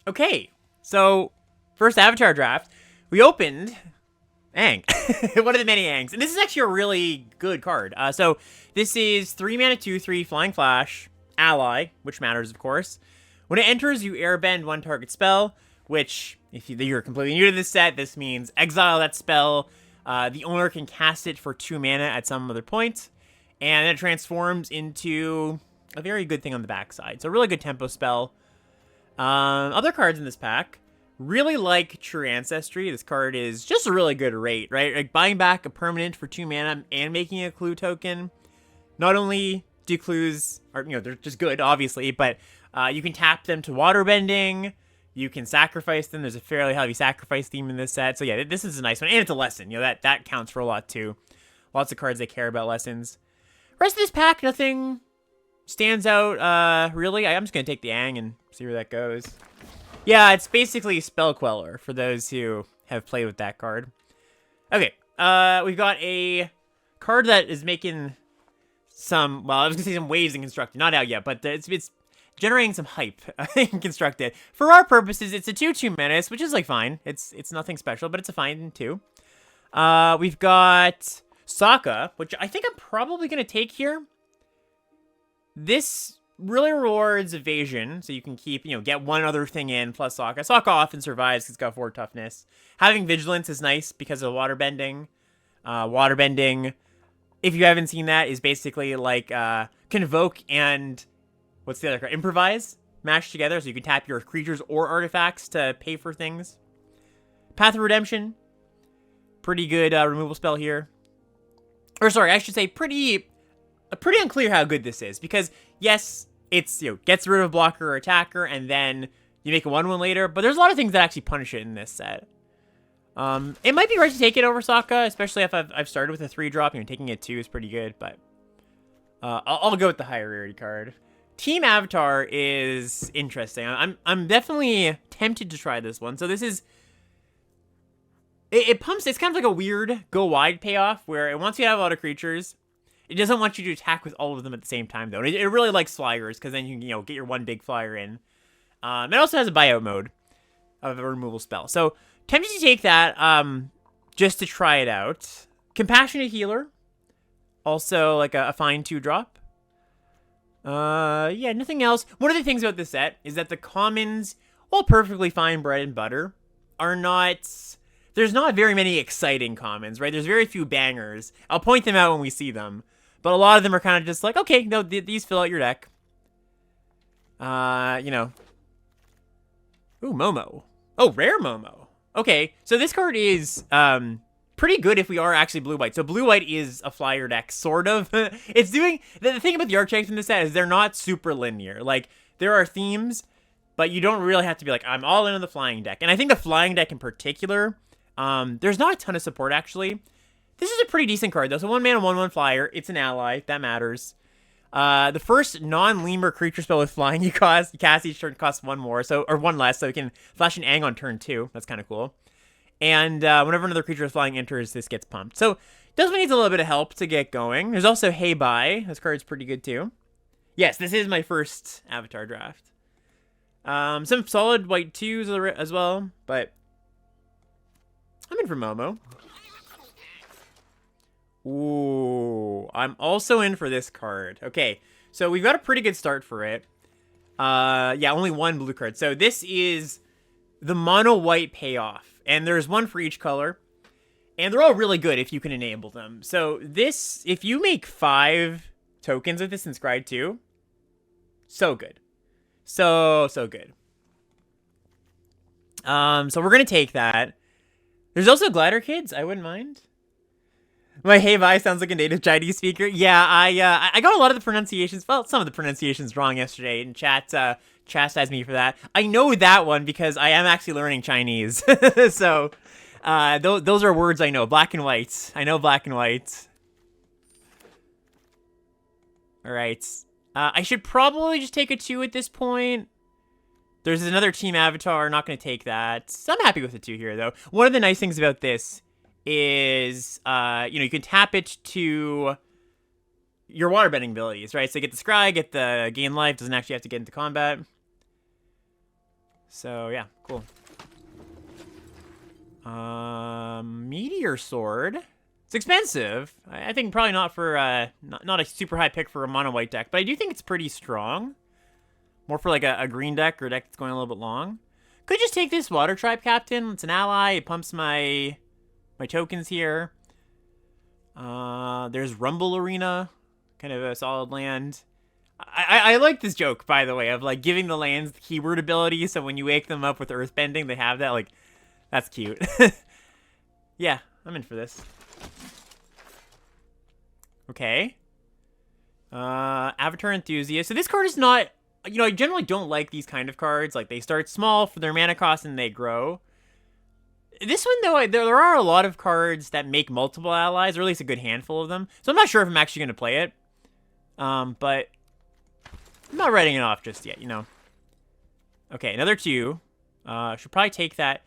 Okay, so first avatar draft, we opened Aang. One of the many Aangs. And this is actually a really good card. So this is 3 mana 2/3 Flying Flash, ally, which matters of course. When it enters, you airbend one target spell, which, if you're completely new to this set, this means exile that spell. The owner can cast it for 2 mana at some other point, and it transforms into a very good thing on the backside. So a really good tempo spell. Other cards in this pack, really like True Ancestry. This card is just a really good rate, right? Like buying back a permanent for 2 mana and making a clue token. Not only do clues are, they're just good, obviously, but you can tap them to waterbending. You can sacrifice them. There's a fairly heavy sacrifice theme in this set. So yeah, this is a nice one. And it's a lesson. That counts for a lot too. Lots of cards that care about lessons. Rest of this pack, nothing stands out, really. I'm just going to take the Aang and see where that goes. Yeah, it's basically Spell Queller for those who have played with that card. Okay, we've got a card that is making some, well, I was going to say some waves in Constructed. Not out yet, but it's generating some hype in Constructed. For our purposes, it's a 2/2 menace, which is, like, fine. It's nothing special, but it's a fine 2. We've got Sokka, which I think I'm probably going to take here. This really rewards evasion, so you can keep, get one other thing in plus Sokka. Sokka often survives because it's got 4 toughness. Having vigilance is nice because of waterbending. Waterbending, if you haven't seen that, is basically like Convoke and what's the other card? Improvise mashed together, so you can tap your creatures or artifacts to pay for things. Path of Redemption, pretty good removal spell here. Or sorry, I should say pretty unclear how good this is, because yes, it's, gets rid of blocker or attacker, and then you make a 1/1 later, but there's a lot of things that actually punish it in this set. It might be right to take it over Sokka, especially if I've started with a 3-drop. Taking it 2 is pretty good, but I'll go with the higher rarity card. Team Avatar is interesting. I'm definitely tempted to try this one. So this is, it pumps. It's kind of like a weird go wide payoff where it wants you to have a lot of creatures. It doesn't want you to attack with all of them at the same time, though. It really likes flyers, because then you can, get your one big flyer in. It also has a buyout mode of a removal spell. So, tempted to take that, just to try it out. Compassionate Healer. Also, like a fine 2-drop. Yeah, nothing else. One of the things about this set is that the commons, while perfectly fine bread and butter, are not... There's not very many exciting commons, right? There's very few bangers. I'll point them out when we see them. But a lot of them are kind of just like, okay, no, these fill out your deck. Ooh, Momo. Oh, rare Momo. Okay, so this card is pretty good if we are actually blue-white. So blue-white is a flyer deck, sort of. It's doing... The thing about the archetypes in this set is they're not super linear. Like, there are themes, but you don't really have to be like, I'm all in on the flying deck. And I think the flying deck in particular, there's not a ton of support, actually. This is a pretty decent card, though. So 1 mana, 1/1 flyer. It's an ally. That matters. The first non-lemur creature spell with flying you cast each turn costs 1 more, or 1 less, so you can flash an Aang on turn 2. That's kind of cool. And whenever another creature with flying enters, this gets pumped. So does needs a little bit of help to get going. There's also Hey Bye. This card's pretty good, too. Yes, this is my first Avatar draft. Some solid white 2s as well, but I'm in for Momo. Ooh, I'm also in for this card. Okay, so we've got a pretty good start for it. Yeah, only 1 blue card. So this is the mono white payoff, and there's 1 for each color, and they're all really good if you can enable them. So this, if you make 5 tokens with this in Scry 2, so good. So good. So we're gonna take that. There's also Glider Kids. I wouldn't mind. My Hey Bye sounds like a native Chinese speaker. Yeah, I got a lot of the pronunciations, well, some of the pronunciations wrong yesterday, and chat chastised me for that. I know that one because I am actually learning Chinese. So, those are words I know. Black and white. I know black and white. Alright. I should probably just take a 2 at this point. There's another Team Avatar. Not going to take that. So I'm happy with the 2 here, though. One of the nice things about this is, you can tap it to your waterbending abilities, right? So get the Scry, get the gain life, doesn't actually have to get into combat. So, yeah, cool. Meteor Sword. It's expensive. I think probably not for, not a super high pick for a mono white deck, but I do think it's pretty strong. More for like a green deck or a deck that's going a little bit long. Could just take this Water Tribe Captain. It's an ally. It pumps my tokens here. There's Rumble Arena. Kind of a solid land. I like this joke, by the way, of like giving the lands the keyword ability, so when you wake them up with Earthbending, they have that. Like, that's cute. Yeah, I'm in for this. Okay. Avatar Enthusiast. So this card is not, you know, I generally don't like these kind of cards. Like, they start small for their mana cost and they grow. This one, though, there are a lot of cards that make multiple allies, or at least a good handful of them. So I'm not sure if I'm actually going to play it. But I'm not writing it off just yet, you know. Okay, another 2. Should probably take that.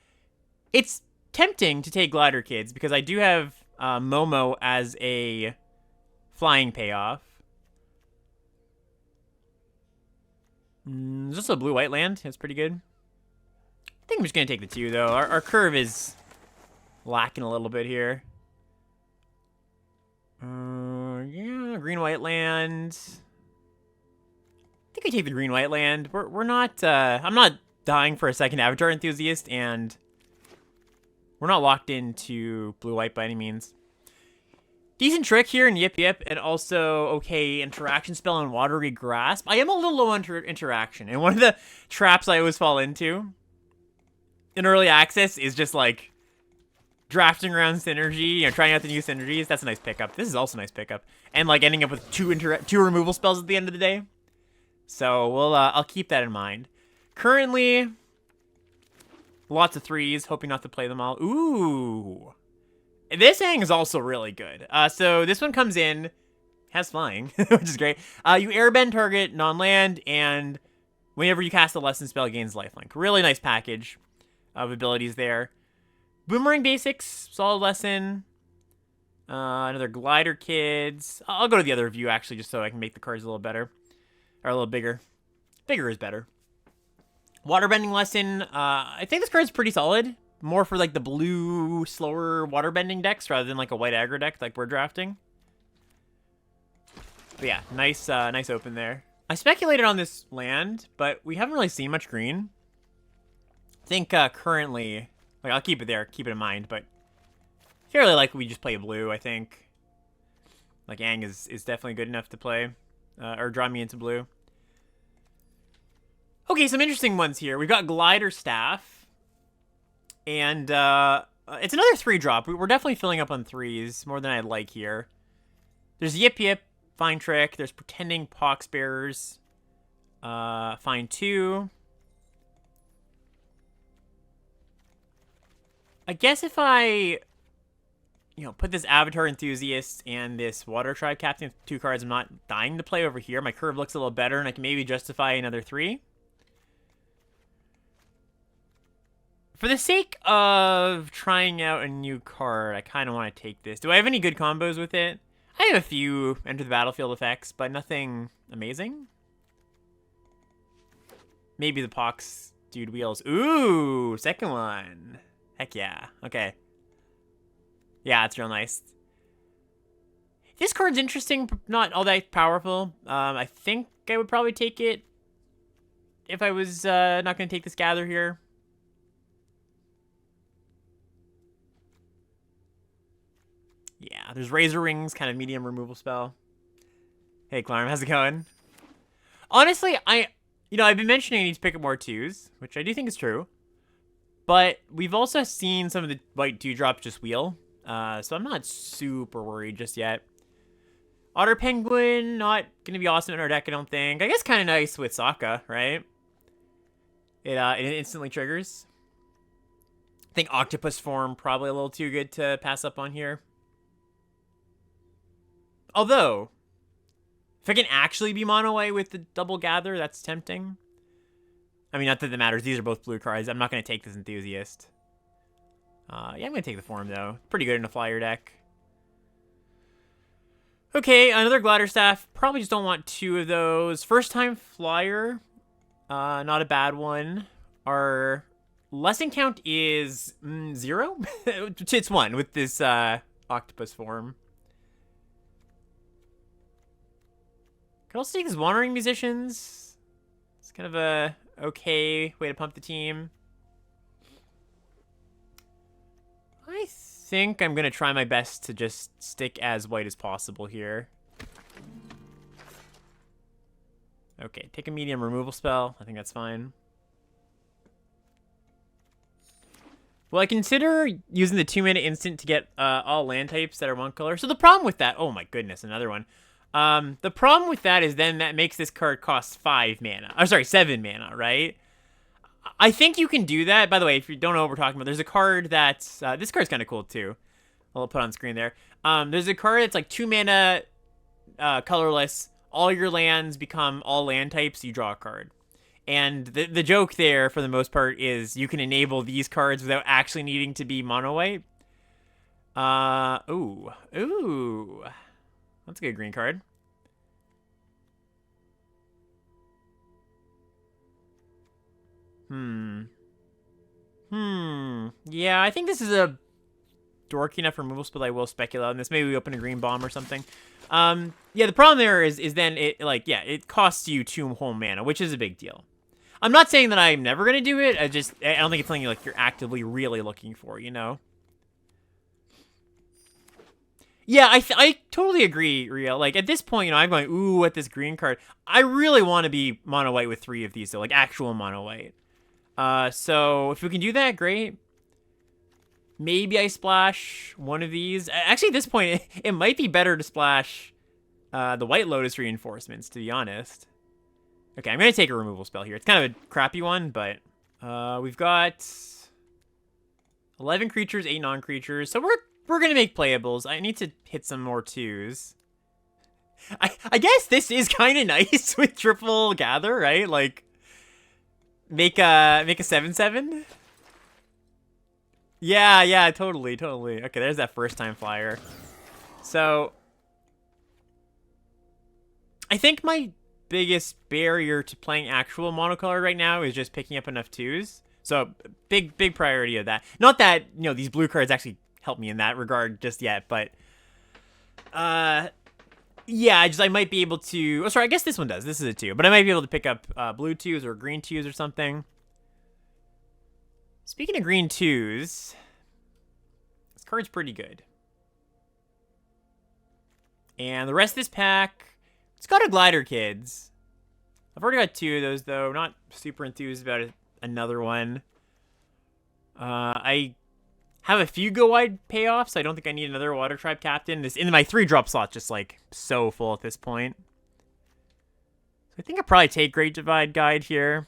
It's tempting to take Glider Kids, because I do have Momo as a flying payoff. Is this a blue-white land? That's pretty good. I think I'm just going to take the 2, though. Our curve is lacking a little bit here. Yeah, green-white land. I think I take the green-white land. We're not, I'm not dying for a second Avatar Enthusiast, and we're not locked into blue-white by any means. Decent trick here in Yip Yip, and also, okay, interaction spell on Watery Grasp. I am a little low on interaction, and one of the traps I always fall into in early access is just, like, drafting around synergy, you know, trying out the new synergies. That's a nice pickup. This is also a nice pickup. And, like, ending up with two removal spells at the end of the day. So, we'll, I'll keep that in mind. Currently, lots of 3s, hoping not to play them all. Ooh. This hang is also really good. So this one comes in, has flying, which is great. You airbend target non-land, and whenever you cast a lesson spell, gains lifelink. Really nice package of abilities there. Boomerang basics, solid lesson. Another Glider Kids. I'll go to the other view, actually, just so I can make the cards a little better. Or a little bigger. Bigger is better. Waterbending lesson. I think this card's pretty solid. More for, like, the blue, slower waterbending decks rather than, like, a white aggro deck like we're drafting. But yeah, nice nice open there. I speculated on this land, but we haven't really seen much green. I think currently, like, I'll keep it there, keep it in mind, but fairly likely we just play blue, I think. Like, Aang is definitely good enough to play, or draw me into blue. Okay, some interesting ones here. We've got Glider Staff. And it's another 3-drop. We're definitely filling up on 3s, more than I'd like here. There's Yip Yip, fine trick. There's Pretending Poxbearers, fine 2. I guess if I, put this Avatar Enthusiast and this Water Tribe Captain with 2 cards I'm not dying to play over here, my curve looks a little better, and I can maybe justify another 3. For the sake of trying out a new card, I kind of want to take this. Do I have any good combos with it? I have a few enter the battlefield effects, but nothing amazing. Maybe the Pox Dude Wheels. Ooh, second one. Heck yeah. Okay. Yeah, it's real nice. This card's interesting, not all that powerful. I think I would probably take it if I was not going to take this Gather here. Yeah, there's Razor Rings, kind of medium removal spell. Hey, Clarm, how's it going? Honestly, I've been mentioning I need to pick up more 2s, which I do think is true. But we've also seen some of the white 2-drops just wheel. So I'm not super worried just yet. Otter Penguin, not going to be awesome in our deck, I don't think. I guess kind of nice with Sokka, right? It instantly triggers. I think Octopus form, probably a little too good to pass up on here. Although, if I can actually be mono white with the double Gather, that's tempting. I mean, not that it matters. These are both blue cards. I'm not going to take this Enthusiast. Yeah, I'm going to take the form, though. Pretty good in a flyer deck. Okay, another Glider Staff. Probably just don't want 2 of those. First time flyer. Not a bad one. Our lesson count is 0. It's 1 with this octopus form. Could also take these wandering musicians. It's kind of a okay way to pump the team. I think I'm gonna try my best to just stick as white as possible here. Okay, take a medium removal spell. I think that's fine. Well, I consider using the 2-mana instant to get all land types that are 1 color. So the problem with that... Oh my goodness, another one. The problem with that is then that makes this card cost 5 mana. Oh, sorry, 7 mana, right? I think you can do that. By the way, if you don't know what we're talking about, there's a card that's... this card's kind of cool, too. I'll put on screen there. There's a card that's like 2 mana colorless. All your lands become all land types. You draw a card. And the joke there, for the most part, is you can enable these cards without actually needing to be mono white. Ooh. That's a good green card. Yeah, I think this is a dorky enough removal spell. I will speculate on this. Maybe we open a green bomb or something. Yeah, the problem there is then it, like, yeah, it costs you 2 whole mana, which is a big deal. I'm not saying that I'm never going to do it. I don't think it's something like you're actively really looking for, you know? Yeah, I totally agree, Rio. Like, at this point, you know, I'm going, ooh, at this green card. I really want to be mono white with 3 of these, though, like actual mono white. So if we can do that, great. Maybe I splash one of these. Actually, at this point, it might be better to splash the White Lotus reinforcements, to be honest. Okay, I'm going to take a removal spell here. It's kind of a crappy one, but we've got 11 creatures, 8 non-creatures. So we're going to make playables. I need to hit some more 2s. I guess this is kind of nice with triple gather, right? Like, make a 7/7. Yeah, totally. Okay, there's that first time flyer. So I think my biggest barrier to playing actual monocolor right now is just picking up enough 2s. So big priority of that. Not that, you know, these blue cards actually help me in that regard just yet, but yeah, I might be able to... Oh, sorry, I guess this one does. This is a 2, but I might be able to pick up blue 2s or green 2s or something. Speaking of green 2s, this card's pretty good. And the rest of this pack, it's got a glider, kids. I've already got 2 of those, though. Not super enthused about another one. I have a few go wide payoffs. I don't think I need another Water Tribe Captain. My 3-drop slot's just, like, so full at this point. So I think I'll probably take Great Divide Guide here.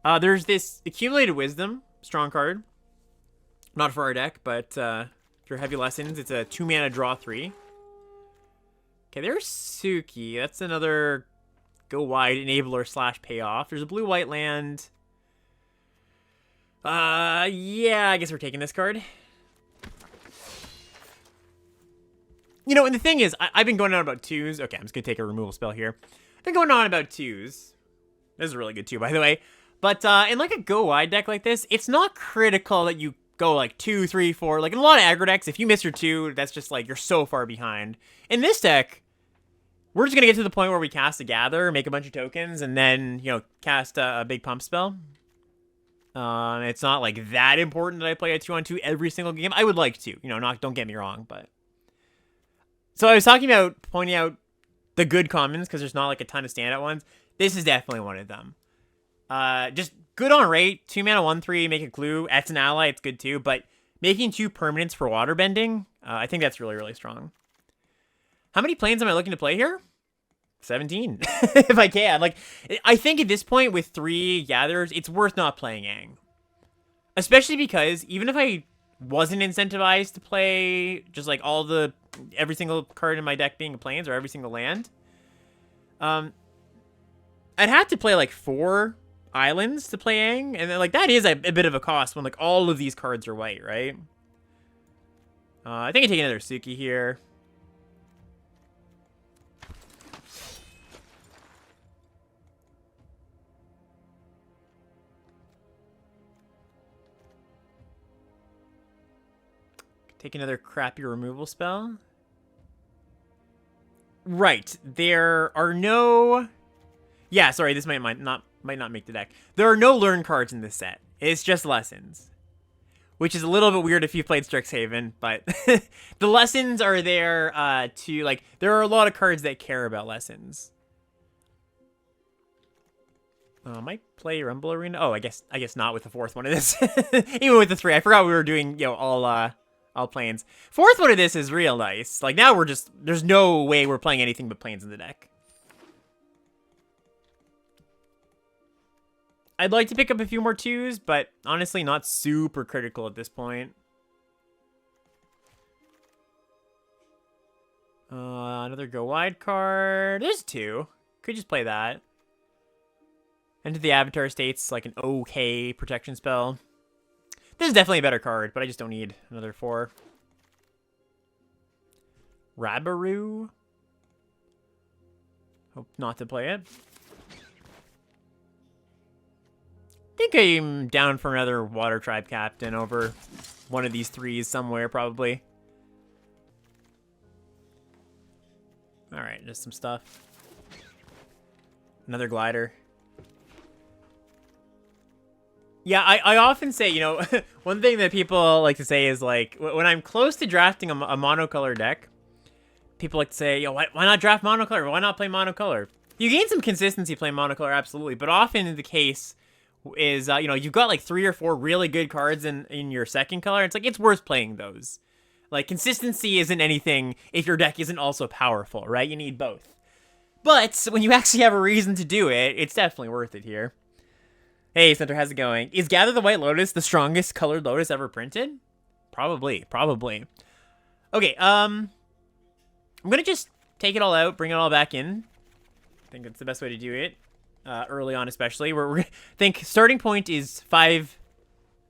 There's this Accumulated Wisdom. Strong card. Not for our deck, but for Heavy Lessons, it's a 2-mana draw 3. Okay, there's Suki. That's another go wide enabler / payoff. There's a blue-white land. Yeah, I guess we're taking this card. You know, and the thing is, I've been going on about 2s. Okay, I'm just going to take a removal spell here. I've been going on about 2s. This is a really good 2, by the way. But in like a go wide deck like this, it's not critical that you go like 2, 3, 4. Like in a lot of aggro decks, if you miss your 2, that's just like you're so far behind. In this deck, we're just gonna get to the point where we cast a Gather, make a bunch of tokens, and then, you know, cast a big pump spell. It's not like that important that I play a 2-on-2 every single game. I would like to, you know, don't get me wrong, but. So I was talking about pointing out the good commons because there's not like a ton of standout ones. This is definitely one of them. Just good on rate. 2-mana 1/3, make a glue. That's an ally, it's good too. But making 2 permanents for water bending, I think that's really, really strong. How many planes am I looking to play here? 17, if I can. Like, I think at this point with 3 gatherers, it's worth not playing Aang. Especially because even if I wasn't incentivized to play just like every single card in my deck being planes or every single land, I'd have to play like 4 islands to play Aang, and then like that is a bit of a cost when like all of these cards are white, right? I think I take another Suki here. Take another crappy removal spell. Right. There are no... Yeah, sorry, this might not make the deck. There are no learn cards in this set. It's just lessons. Which is a little bit weird if you've played Strixhaven, but the lessons are there to, like, there are a lot of cards that care about lessons. Might play Rumble Arena. Oh, I guess not with the fourth one of this. Even with the three, I forgot we were doing, you know, all planes. Fourth one of this is real nice. Like, now we're just, there's no way we're playing anything but planes in the deck. I'd like to pick up a few more twos, but honestly not super critical at this point. Another go wide card. There's two. Could just play that. Enter the Avatar State's like an okay protection spell. This is definitely a better card, but I just don't need another 4. Rabaroo. Hope not to play it. I think I'm down for another Water Tribe Captain over one of these 3s somewhere, probably. Alright, just some stuff. Another glider. Yeah, I often say, you know, one thing that people like to say is, like, when I'm close to drafting a monocolor deck, people like to say, yo, why not draft monocolor? Why not play monocolor? You gain some consistency playing monocolor, absolutely, but often the case is, you know, you've got like 3 or 4 really good cards in your second color. It's like, it's worth playing those. Like, consistency isn't anything if your deck isn't also powerful, right? You need both. But when you actually have a reason to do it, it's definitely worth it here. Hey, Center, how's it going? Is Gather the White Lotus the strongest colored lotus ever printed? Probably. Okay, I'm gonna just take it all out, bring it all back in. I think that's the best way to do it. Early on, especially. We're think starting point is 4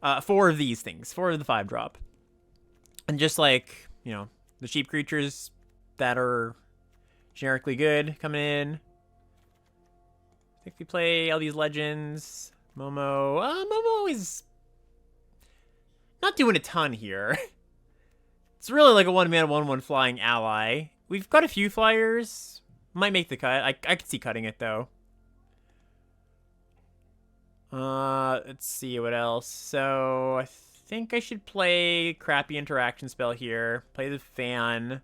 of these things. 4 of the 5 drop. And just like, you know, the cheap creatures that are generically good coming in. I think we play all these legends. Momo. Momo is not doing a ton here. It's really like a 1-mana 1/1 flying ally. We've got a few flyers. Might make the cut. I could see cutting it though. Let's see what else. So I think I should play crappy interaction spell here. Play the fan.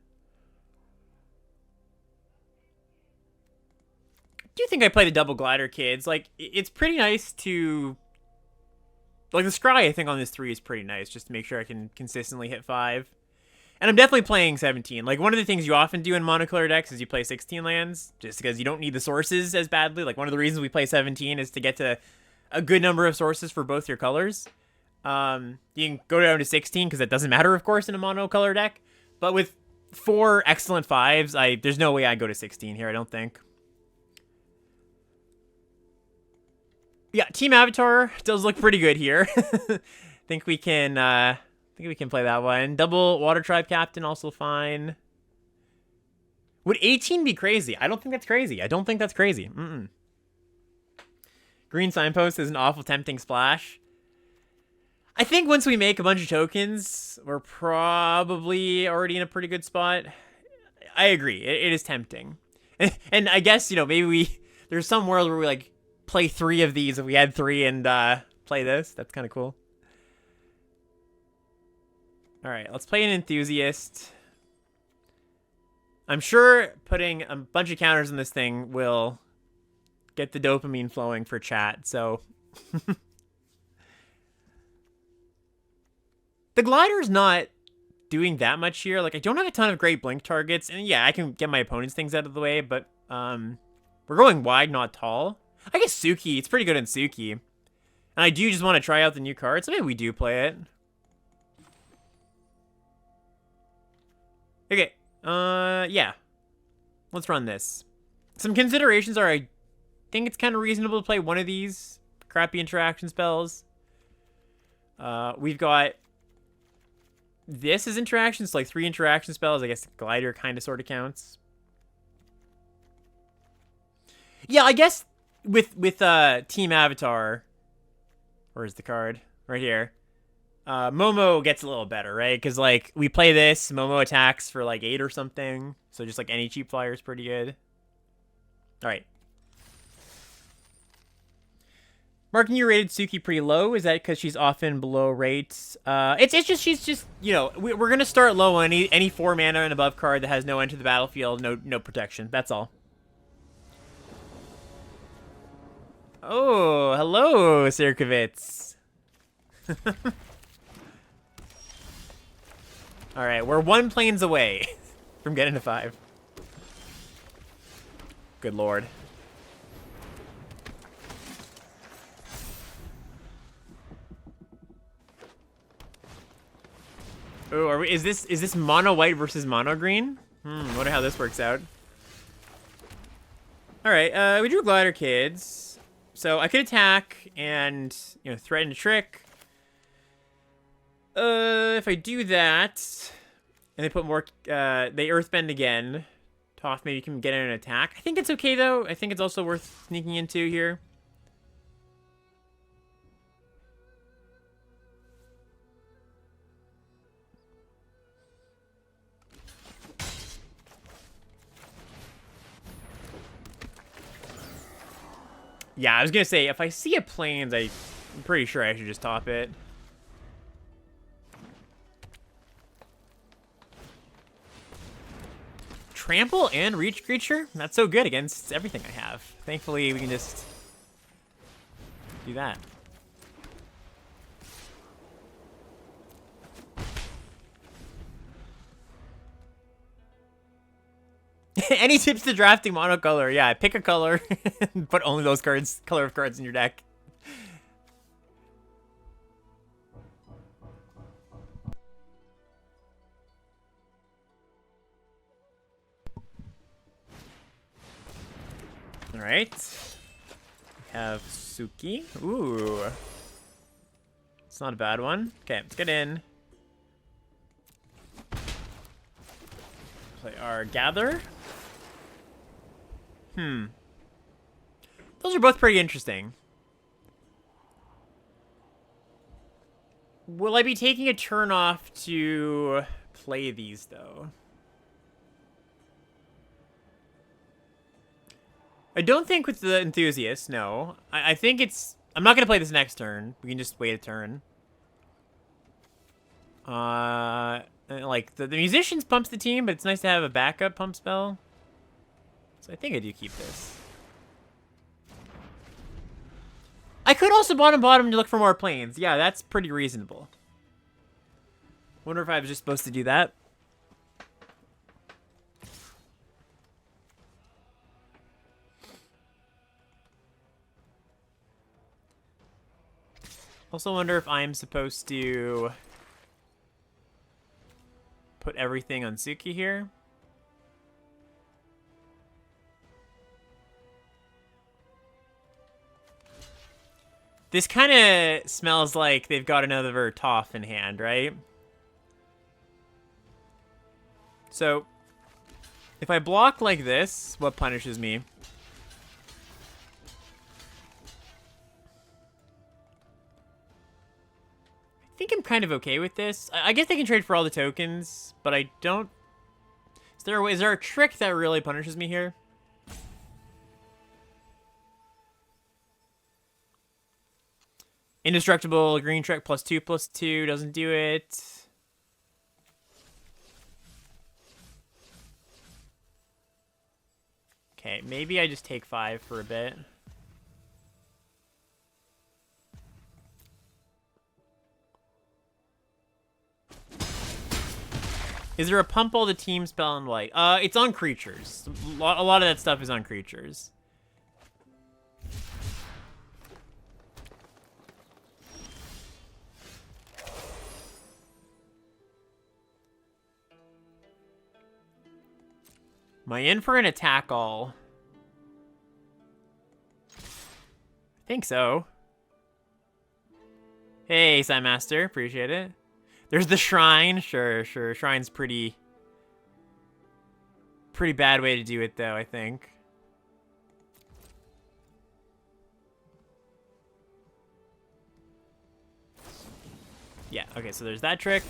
I do think I play the double glider, kids. Like, it's pretty nice to... Like, the scry, I think, on this 3 is pretty nice, just to make sure I can consistently hit 5. And I'm definitely playing 17. Like, one of the things you often do in monocolor decks is you play 16 lands, just because you don't need the sources as badly. Like, one of the reasons we play 17 is to get to a good number of sources for both your colors. You can go down to 16, because it doesn't matter, of course, in a monocolor deck. But with 4 excellent 5s, there's no way I'd go to 16 here, I don't think. Yeah, Team Avatar does look pretty good here. think we can play that one. Double Water Tribe Captain, also fine. Would 18 be crazy? I don't think that's crazy. Green Signpost is an awful tempting splash. I think once we make a bunch of tokens, we're probably already in a pretty good spot. I agree. It is tempting. And I guess, you know, maybe there's some world where we, like, play 3 of these if we had 3 and play this. That's kind of cool. Alright, let's play an Enthusiast. I'm sure putting a bunch of counters in this thing will get the dopamine flowing for chat, so... The glider's not doing that much here. Like, I don't have a ton of great blink targets, and yeah, I can get my opponent's things out of the way, but we're going wide, not tall. I guess Suki, it's pretty good in Suki. And I do just want to try out the new card, so maybe we do play it. Okay, yeah. Let's run this. Some considerations are, I think it's kind of reasonable to play one of these crappy interaction spells. We've got... This is interactions, like 3 interaction spells. I guess Glider kind of sort of counts. Yeah, I guess... With Team Avatar, where's the card? Right here. Momo gets a little better, right? Because, like, we play this, Momo attacks for, like, 8 or something. So just, like, any cheap flyer is pretty good. All right. Marking you rated Suki pretty low. Is that because she's often below rates? It's just, she's just, you know, we're going to start low on any 4 mana and above card that has no enter the battlefield, no protection. That's all. Oh, hello, Sirkovitz. All right, we're 1 planes away from getting to 5. Good lord. Oh, is this mono white versus mono green? Wonder how this works out. All right, we drew glider kids, so I could attack and, you know, threaten to trick. If I do that, and they put more, they earthbend again. Toph maybe can get in an attack. I think it's okay though. I think it's also worth sneaking into here. Yeah, I was gonna say, if I see a plains, I'm pretty sure I should just top it. Trample and reach creature? Not so good against everything I have. Thankfully, we can just do that. Any tips to drafting monocolor? Yeah, pick a color. Put only those cards, color of cards in your deck. All right. We have Suki. Ooh. It's not a bad one. Okay, let's get in. Play our Gather. Those are both pretty interesting. Will I be taking a turn off to play these, though? I don't think with the Enthusiast, no. I think it's... I'm not going to play this next turn. We can just wait a turn. Like, the Musicians pumps the team, but it's nice to have a backup pump spell. So I think I do keep this. I could also bottom to look for more planes. Yeah, that's pretty reasonable. Wonder if I was just supposed to do that. Also wonder if I'm supposed to put everything on Suki here. This kind of smells like they've got another Toph in hand, right? So, if I block like this, what punishes me? I think I'm kind of okay with this. I guess they can trade for all the tokens, but I don't... Is there a trick that really punishes me here? Indestructible, green trick +2/+2 doesn't do it. Okay, maybe I just take 5 for a bit. Is there a pump all the team spell in white? It's on creatures. A lot of that stuff is on creatures. Am I in for an attack all? I think so. Hey, Master, appreciate it. There's the shrine. Sure. Shrine's pretty bad way to do it, though, I think. Yeah, okay, so there's that trick.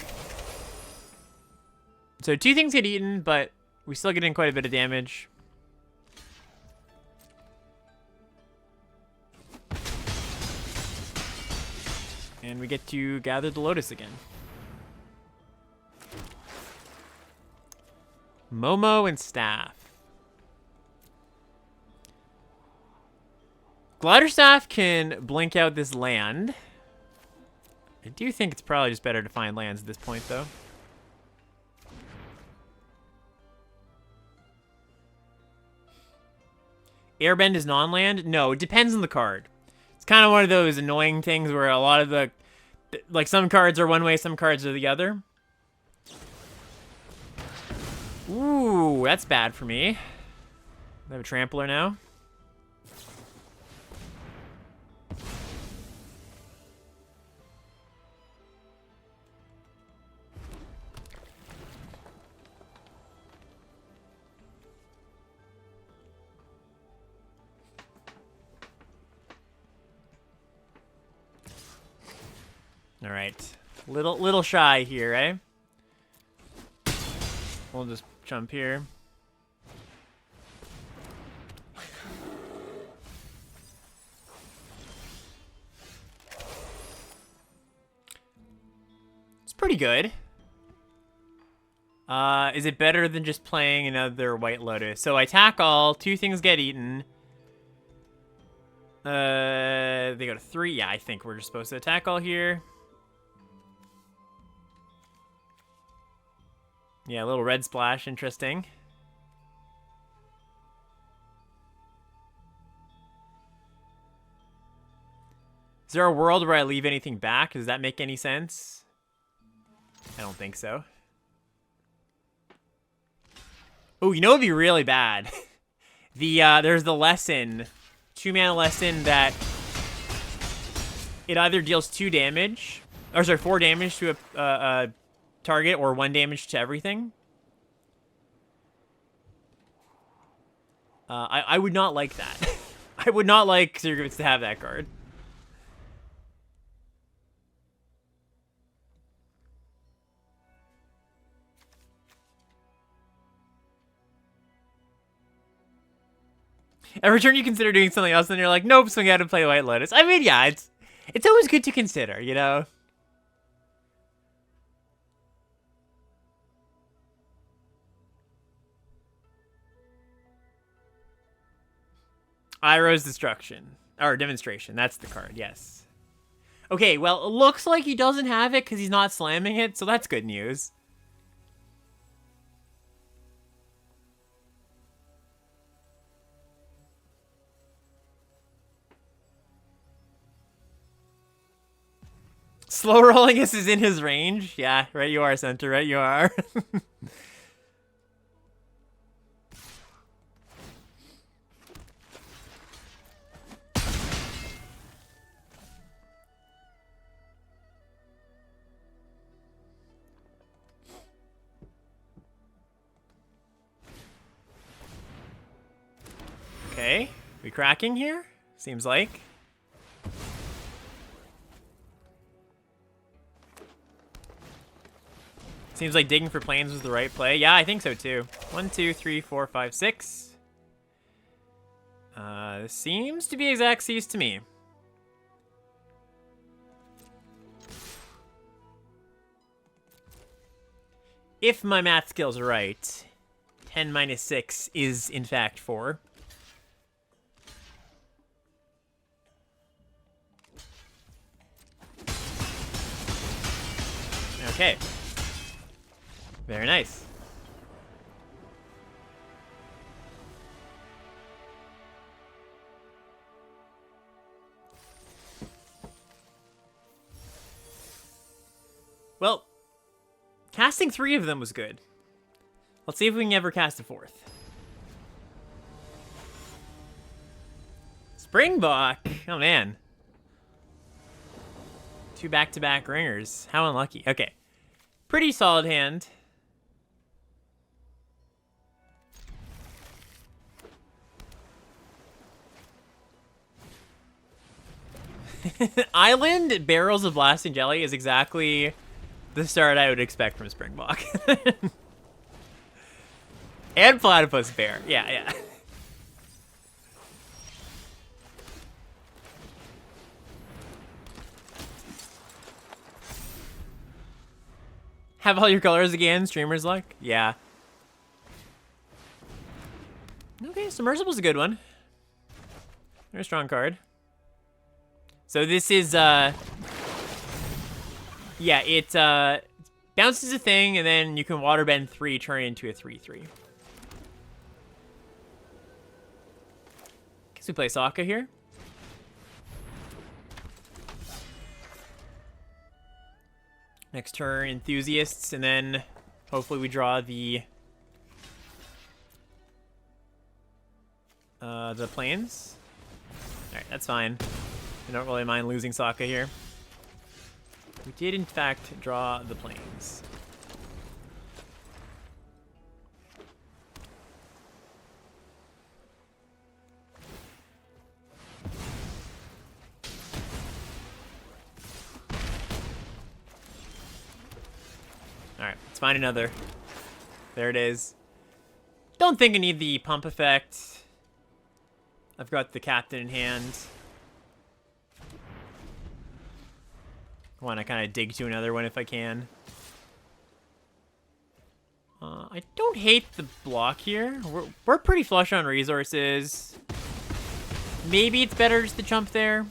So 2 things get eaten, but we still get in quite a bit of damage. And we get to gather the Lotus again. Momo and Staff. Glider Staff can blink out this land. I do think it's probably just better to find lands at this point, though. Airbend is non-land? No, it depends on the card. It's kind of one of those annoying things where a lot of the... Like, some cards are one way, some cards are the other. Ooh, that's bad for me. I have a Trampler now. All right, little shy here, eh? We'll just jump here. It's pretty good. Is it better than just playing another White Lotus? So I attack all, 2 things get eaten. They go to 3. Yeah, I think we're just supposed to attack all here. Yeah, a little red splash, interesting. Is there a world where I leave anything back? Does that make any sense? I don't think so. Oh, you know what would be really bad? There's the lesson. 2-mana lesson that it either deals 2 damage, or sorry, 4 damage to a target, or 1 damage to everything. I would not like that. I would not like Xergoots to have that card. Every turn you consider doing something else, and you're like, nope, swing out and play White Lotus. I mean, yeah, it's always good to consider, you know? Iroh's Destruction. Or Demonstration. That's the card, yes. Okay, well, it looks like he doesn't have it because he's not slamming it, so that's good news. Slow rolling us is in his range. Yeah, right you are, Center. Right you are. Okay, we cracking here? Seems like. Seems like digging for planes was the right play. Yeah, I think so too. 1, 2, 3, 4, 5, 6. This seems to be exact C's to me. If my math skills are right, 10 minus 6 is in fact 4. Okay. Very nice. Well, casting 3 of them was good. Let's see if we can ever cast a 4th. Springbok! Oh, man. 2 back-to-back ringers. How unlucky. Okay. Pretty solid hand. Island barrels of blasting jelly is exactly the start I would expect from Springbok. And platypus bear. Yeah, yeah. Have all your colors again, streamer's luck? Yeah. Okay, Submersible's a good one. Very strong card. So this is, yeah, it bounces a thing, and then you can waterbend 3, turn it into a 3/3. Guess we play Sokka here. Next turn, Enthusiasts, and then hopefully we draw the planes. Alright, that's fine. I don't really mind losing Sokka here. We did, in fact, draw the planes. Alright, let's find another. There it is. Don't think I need the pump effect. I've got the captain in hand. I want to kind of dig to another one if I can. I don't hate the block here. We're pretty flush on resources. Maybe it's better just to jump there.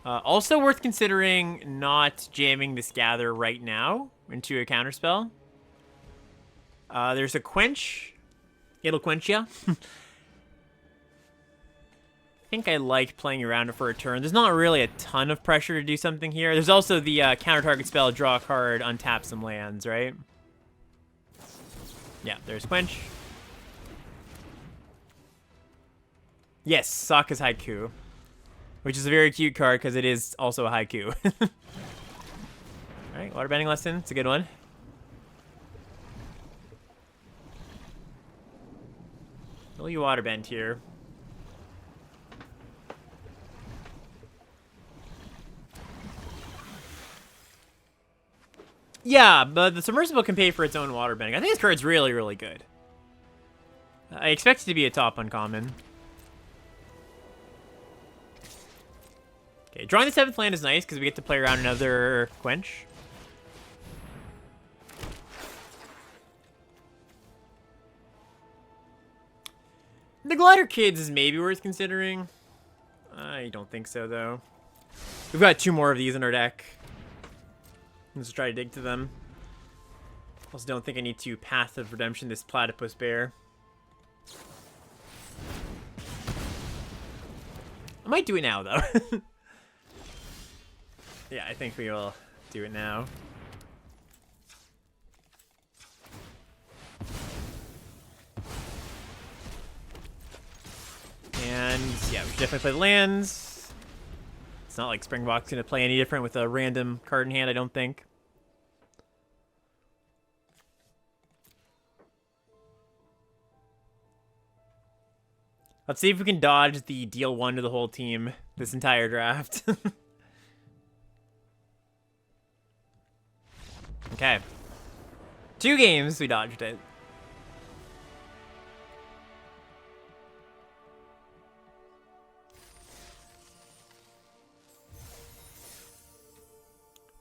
Also worth considering not jamming this Gather right now into a counterspell. There's a Quench. It'll quench ya. I think I like playing around it for a turn. There's not really a ton of pressure to do something here. There's also the counter target spell, draw a card, untap some lands, right? Yeah, there's Quench. Yes, Sokka's Haiku. Which is a very cute card because it is also a haiku. Alright, waterbending lesson. It's a good one. Will you waterbend here? Yeah, but the Submersible can pay for its own waterbending. I think this card's really, really good. I expect it to be a top uncommon. Okay, drawing the 7th land is nice because we get to play around another Quench. The Glider Kids is maybe worth considering. I don't think so, though. We've got 2 more of these in our deck. Let's try to dig to them. Also don't think I need to Path of Redemption this Platypus Bear. I might do it now, though. Yeah, I think we will do it now. And yeah, we should definitely play the lands. It's not like Springbok's gonna play any different with a random card in hand, I don't think. Let's see if we can dodge the deal 1 to the whole team this entire draft. Okay. 2 games, we dodged it.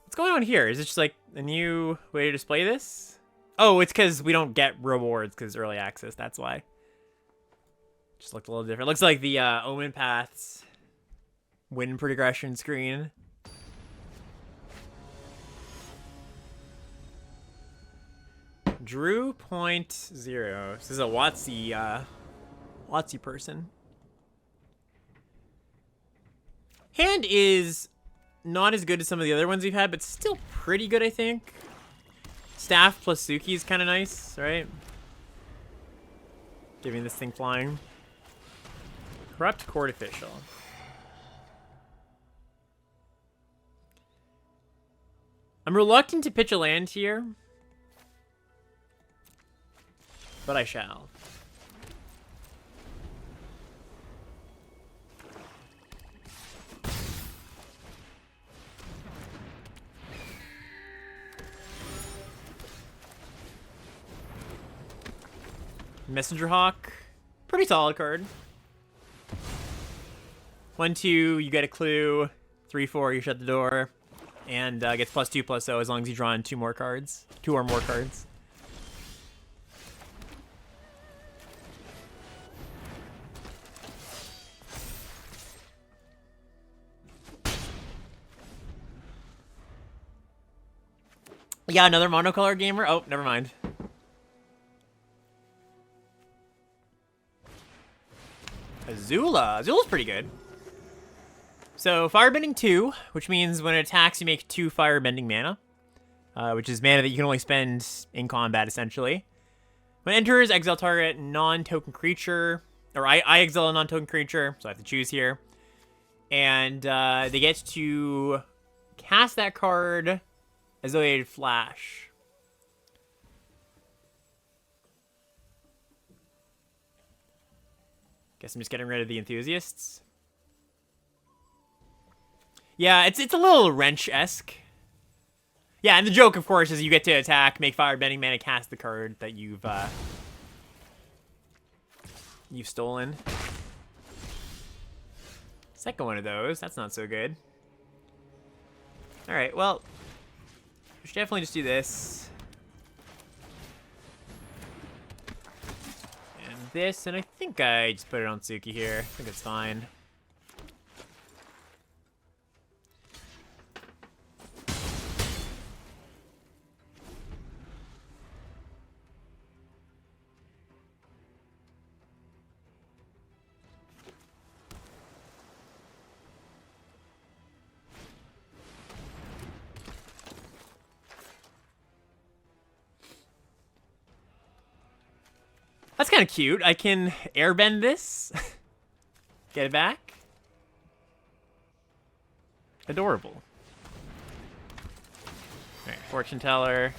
What's going on here? Is it just like a new way to display this? Oh, it's because we don't get rewards because early access, that's why. Just looked a little different. Looks like the Omen Paths win progression screen. Drew 0.0. This is a WotC person. Hand is not as good as some of the other ones we've had, but still pretty good, I think. Staff plus Suki is kind of nice, right? Giving this thing flying. Corrupt Court Official. I'm reluctant to pitch a land here, but I shall. Messenger Hawk. Pretty solid card. 1/2, you get a clue. 3/4, you shut the door. And gets +2/+0 as long as you draw in 2 more cards. 2 or more cards. Yeah, another monocolor gamer. Oh, never mind. Azula. Azula's pretty good. So, Firebending 2, which means when it attacks, you make 2 Firebending mana. Which is mana that you can only spend in combat, essentially. When it enters, exile target non-token creature. Or I exile a non-token creature, so I have to choose here. And they get to cast that card as though they had flash. Guess I'm just getting rid of the enthusiasts. Yeah, it's a little wrench-esque. Yeah, and the joke, of course, is you get to attack, make Firebending mana, cast the card that you've stolen. Second one of those. That's not so good. All right, well, we should definitely just do this. And this, and I think I just put it on Suki here. I think it's fine. That's kind of cute. I can airbend this. Get it back. Adorable. Alright, fortune teller.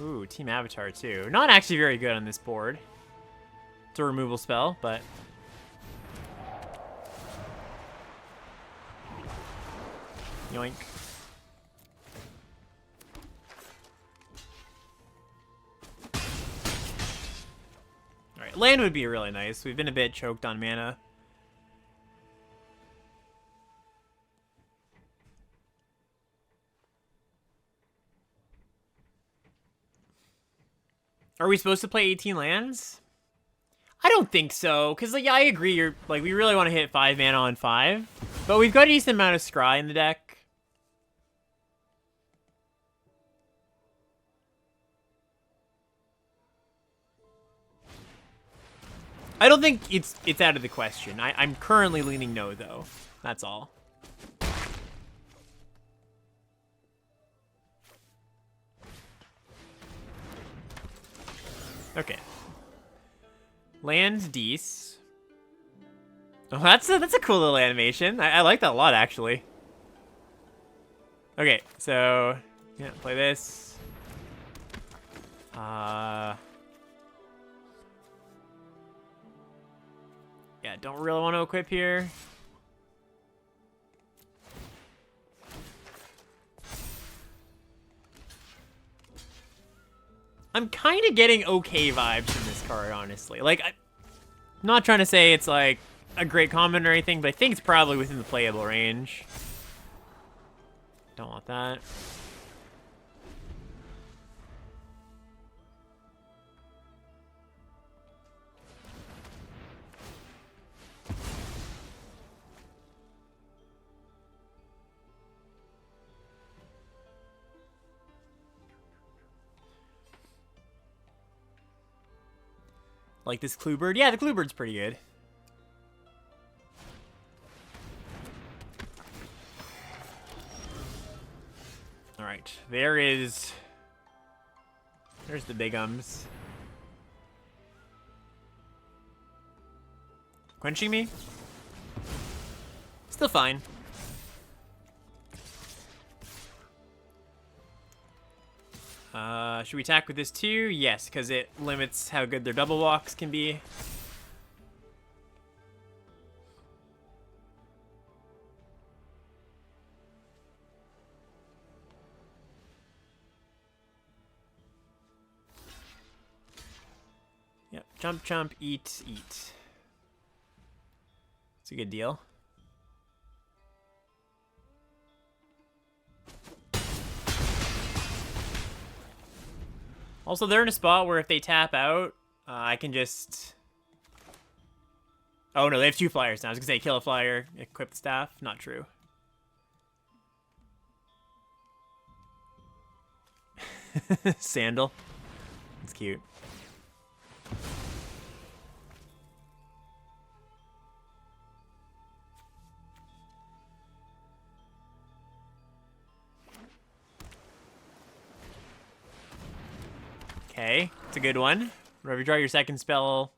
Ooh, Team Avatar too. Not actually very good on this board. It's a removal spell, but... Yoink. Alright, land would be really nice. We've been a bit choked on mana. Are we supposed to play 18 lands? I don't think so, because, like, yeah, I agree. We really want to hit 5 mana on 5. But we've got a decent amount of scry in the deck. I don't think it's out of the question. I'm currently leaning no, though. That's all. Okay. Land Dees. Oh, that's a cool little animation. I like that a lot, actually. Okay, so yeah, play this. Yeah, don't really want to equip here. I'm kind of getting okay vibes from this card, honestly. Like, I'm not trying to say it's, like, a great comment or anything, but I think it's probably within the playable range. Don't want that. Like this Cluebird? Yeah, the Cluebird's pretty good. Alright, there's the bigums. Quenching me? Still fine. Should we attack with this too? Yes, because it limits how good their double walks can be. Jump, jump, eat, eat. It's a good deal. Also, they're in a spot where if they tap out, I can just... Oh, no, they have 2 flyers now. I was going to say, kill a flyer, equip the staff. Not true. Sandal. It's cute. Okay, it's a good one. Whenever you draw your second spell,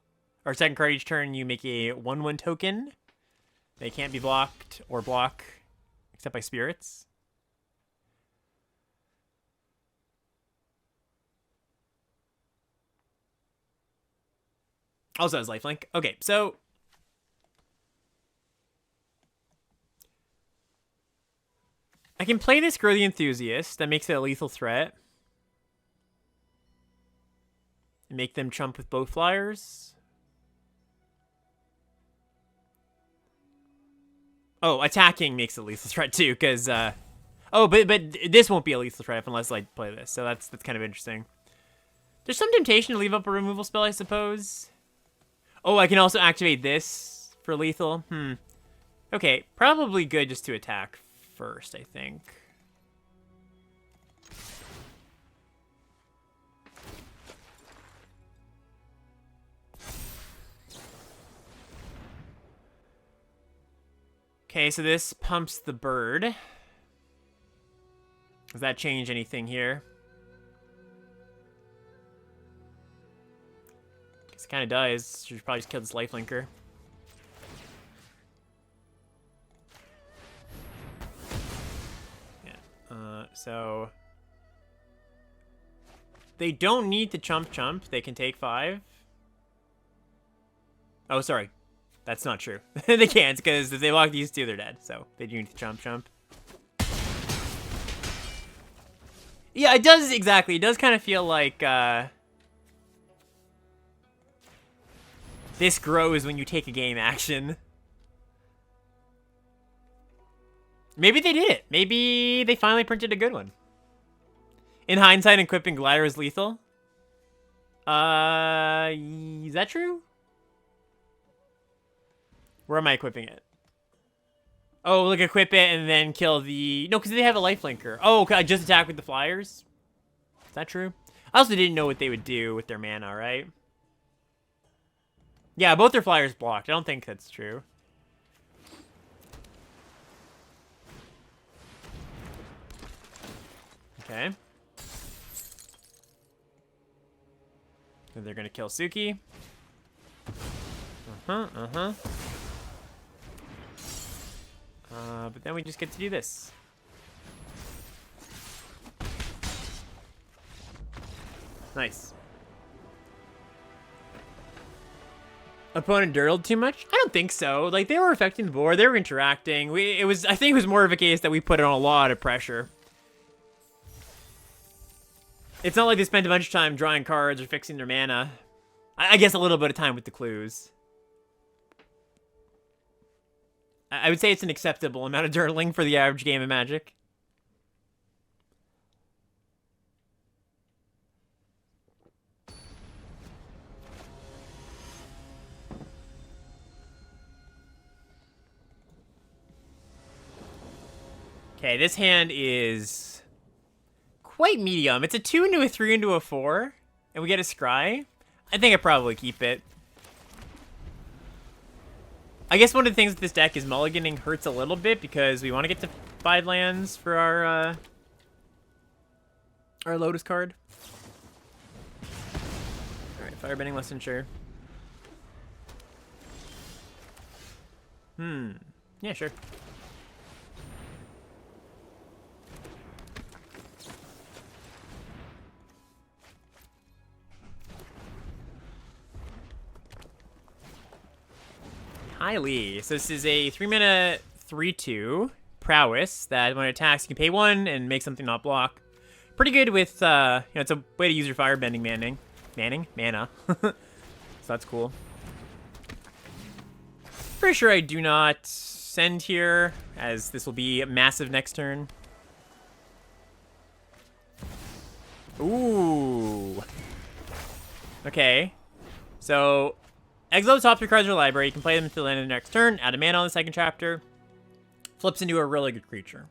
or second card each turn, you make a 1/1 token. They can't be blocked or block except by spirits. Also has lifelink. Okay, so I can play this Grow the Enthusiast. That makes it a lethal threat. And make them chump with both flyers. Oh, attacking makes it a lethal threat too, because oh, but this won't be a lethal threat unless I play this. So that's kind of interesting. There's some temptation to leave up a removal spell, I suppose. Oh, I can also activate this for lethal. Okay, probably good just to attack first, I think. Okay, so this pumps the bird. Does that change anything here? Guess it kind of does. Should probably just kill this lifelinker. Yeah. So they don't need to chump. They can take 5. Oh, sorry. That's not true. They can't, because if they block these 2, they're dead. So they do need to chump. Yeah, it does, exactly. It does kind of feel like this grows when you take a game action. Maybe they did it. Maybe they finally printed a good one. In hindsight, equipping Glider is lethal. Is that true? Where am I equipping it? Oh, look, equip it and then kill the... No, because they have a lifelinker. Oh, okay, I just attack with the flyers? Is that true? I also didn't know what they would do with their mana, right? Yeah, both their flyers blocked. I don't think that's true. Okay. And they're going to kill Suki. But then we just get to do this. Nice. Opponent dirtled too much? I don't think so. Like, they were affecting the board. They were interacting. I think it was more of a case that we put on a lot of pressure. It's not like they spent a bunch of time drawing cards or fixing their mana. I guess a little bit of time with the clues. I would say it's an acceptable amount of dirtling for the average game of Magic. Okay, this hand is quite medium. It's a 2 into a 3 into a 4, and we get a scry. I think I probably keep it. I guess one of the things with this deck is mulliganing hurts a little bit because we want to get to 5 lands for our Lotus card. Alright, firebending less than sure. Yeah, sure. Highly. So this is a 3-mana 3/2 prowess that when it attacks, you can pay 1 and make something not block. Pretty good with, you know, it's a way to use your firebending mana. So so that's cool. Pretty sure I do not send here, as this will be massive next turn. Ooh. Okay. So, exile the top 3 cards of your library. You can play them until the end of the next turn. Add a mana on the second chapter. Flips into a really good creature.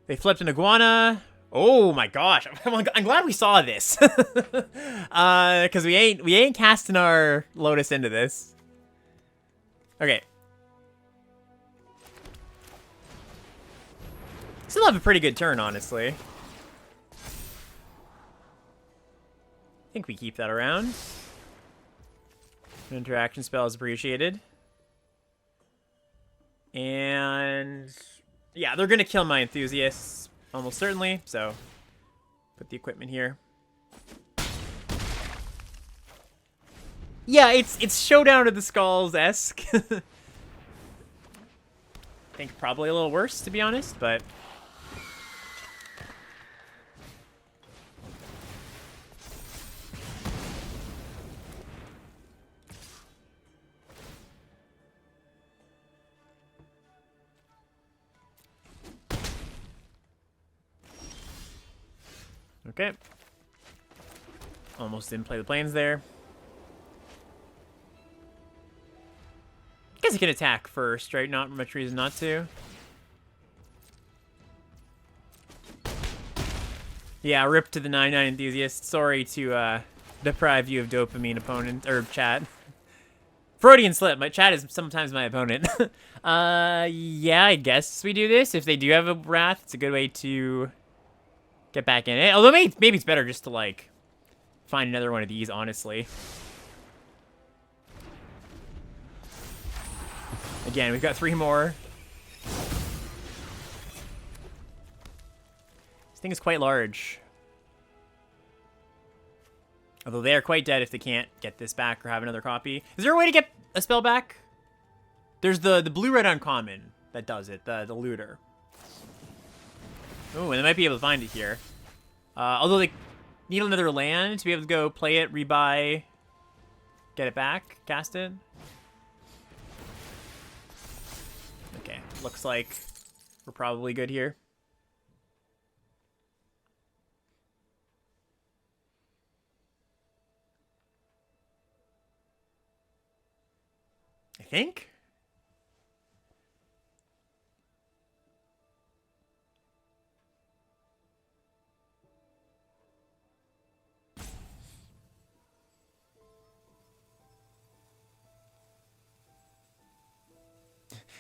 They flipped an iguana. Oh my gosh. I'm glad we saw this. Because we ain't casting our Lotus into this. Okay. Still have a pretty good turn, honestly. I think we keep that around. An interaction spell is appreciated. And yeah, they're gonna kill my enthusiasts almost certainly, so put the equipment here. Yeah, it's Showdown of the Skulls-esque. I think probably a little worse, to be honest, but okay. Almost didn't play the planes there. I guess I can attack first, right? Not much reason not to. Yeah, rip to the 9/9 enthusiast. Sorry to deprive you of dopamine, opponent, or chat. Freudian slip. My chat is sometimes my opponent. Yeah, I guess we do this. If they do have a wrath, it's a good way to get back in it. Although maybe it's better just to, like, find another one of these, honestly. Again, we've got 3 more. This thing is quite large. Although they are quite dead if they can't get this back or have another copy. Is there a way to get a spell back? There's the blue-red uncommon that does it, the looter. Oh, and they might be able to find it here. Although they need another land to be able to go play it, rebuy, get it back, cast it. Okay, looks like we're probably good here. I think.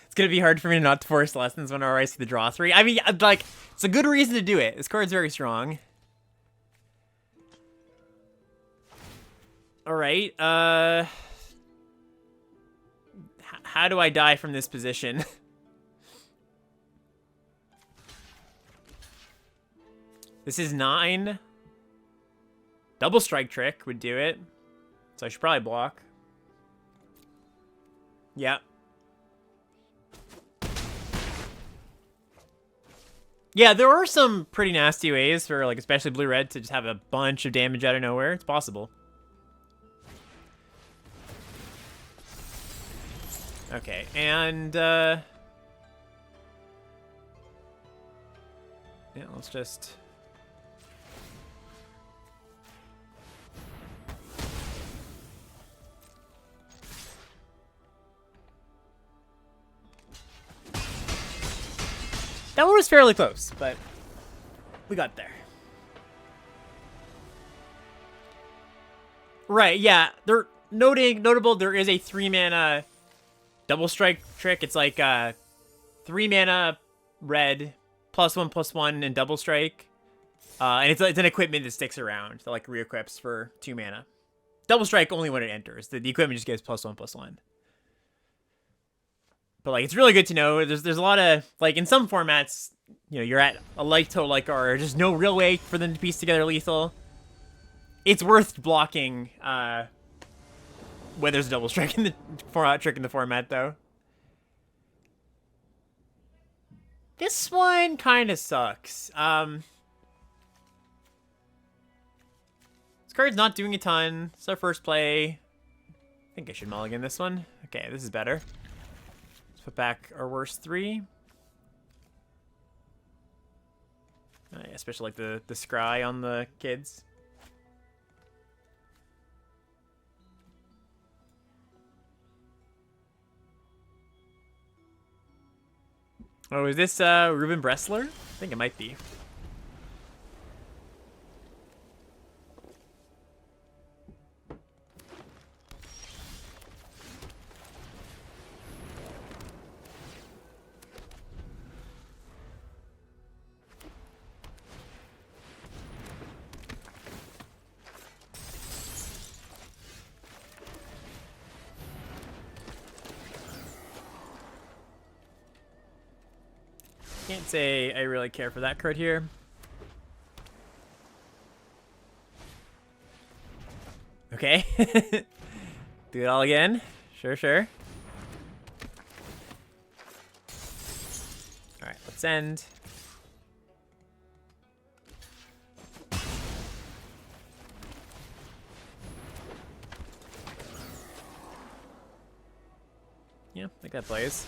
It's gonna be hard for me not to force lessons when I already see the draw 3. I mean, like, it's a good reason to do it. This card's very strong. Alright, how do I die from this position? This is 9. Double strike trick would do it. So I should probably block. Yeah. Yeah, there are some pretty nasty ways for, like, especially blue-red to just have a bunch of damage out of nowhere. It's possible. Okay, and, yeah, let's just... That one was fairly close, but we got there. Right, yeah. They're notable, there is a 3-mana double strike trick. It's like 3 mana red, +1/+1, and double strike. And it's an equipment that sticks around that, like, re-equips for 2 mana. Double strike only when it enters. The equipment just gives +1/+1. But, like, it's really good to know. There's a lot of, like, in some formats, you know, you're at a life total like ours. There's no real way for them to piece together lethal. It's worth blocking when there's a double strike in the trick in the format, though. This one kind of sucks. This card's not doing a ton. It's our first play. think I should mulligan this one. Okay, this is better. Let's put back our worst 3. Yeah, especially like the scry on the kids. Oh, is this Ruben Bressler? I think it might be. Can't say I really care for that card here. Okay. Do it all again. Sure, sure. Alright, let's end. Yeah, I think that plays.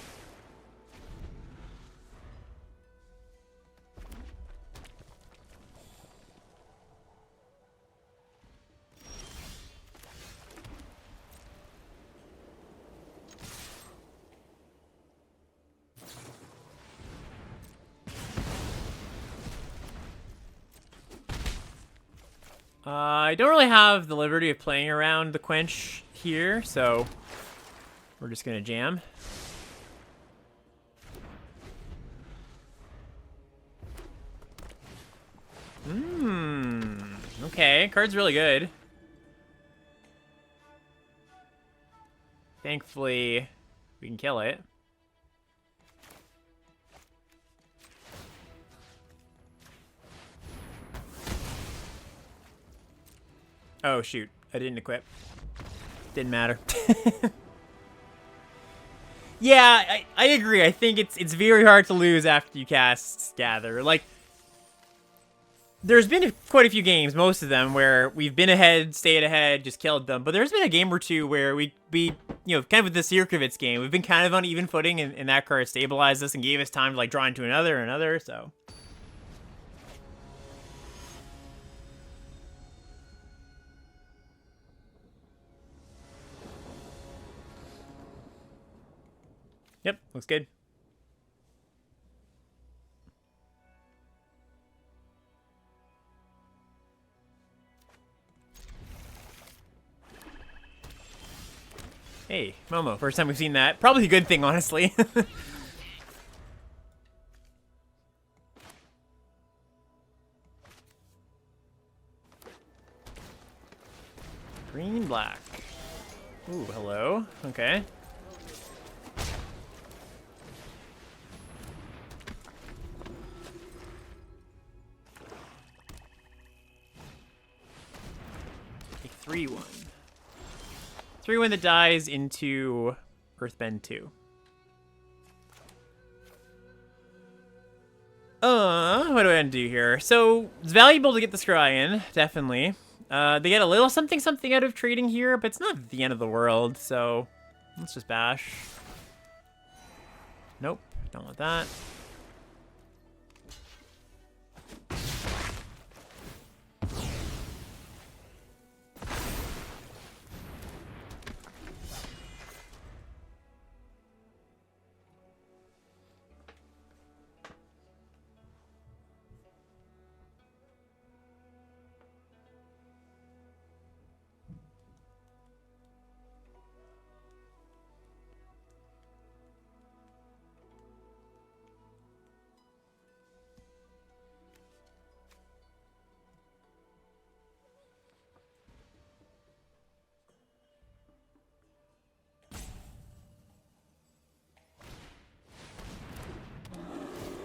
I don't really have the liberty of playing around the Quench here, so we're just gonna jam. Okay, card's really good. Thankfully, we can kill it. Oh, shoot. I didn't equip. Didn't matter. Yeah, I agree. I think it's very hard to lose after you cast Gather. Like, there's been quite a few games, most of them, where we've been ahead, stayed ahead, just killed them. But there's been a game or two where we you know, kind of with the Sirkovitz game, we've been kind of on even footing, and that card stabilized us and gave us time to, like, draw into another, so... Yep, looks good. Hey, Momo, first time we've seen that. Probably a good thing, honestly. Green, black. Ooh, hello. Okay. A 3/1. 3/1 that dies into Earthbend 2. What do I do here? So, it's valuable to get the scry in, definitely. They get a little something out of trading here, but it's not the end of the world, so let's just bash. Nope, don't want that.